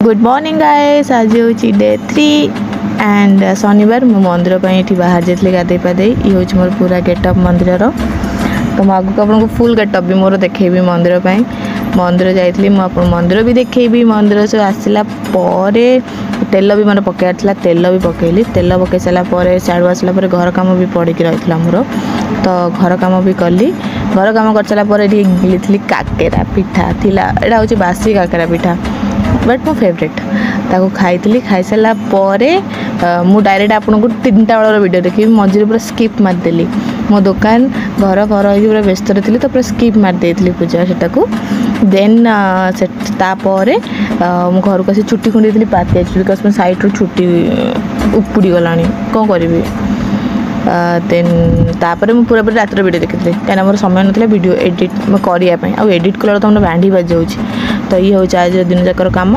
Good morning guys. आज हूँ day 3 and शनिवार मु मंदिर ये बाहर जाइए गाधे पाधे। ये हूँ मोर पूरा गेटअप मंदिर तो मुझे आगे आपको फुल गेटअप भी मोर देखेबी मंदिर मंदिर जाइए मंदिर भी देखेबी। मंदिर से आसला तेल भी मैंने पकड़ा तेल भी पकईली। तेल पकई सारापर साड़ू आसला घर कम भी पड़ी रही मोर तो घर कम भी कली। घर कम कर सारापर गिली काकेरा पिठा थिला। एटा हूँ बासी काकेरा पिठा बट मो फेवरेट ताको खाई खाई सारा मु डायरेक्ट आपको 3टा बेलर वीडियो देखी मझे पूरा स्किप मारदेली। मो दुकान घर घर हो पूरा व्यस्त रही तो पूरा स्किप मारदे पूजा सेटा को। देन तापर मु घर को छुट्टी खुंदी पार्क बिकज मो साइड रू छुट्टी उपुड़ी गला कौन करी। देन तापर मु पूरा पूरा रात वीडियो देखी कहीं मोर समय नाला वीडियो एडिट करने एडिट कला तो बांधी बाजी जाऊँगी। तो ये हूँ आज दिन जाकर काम।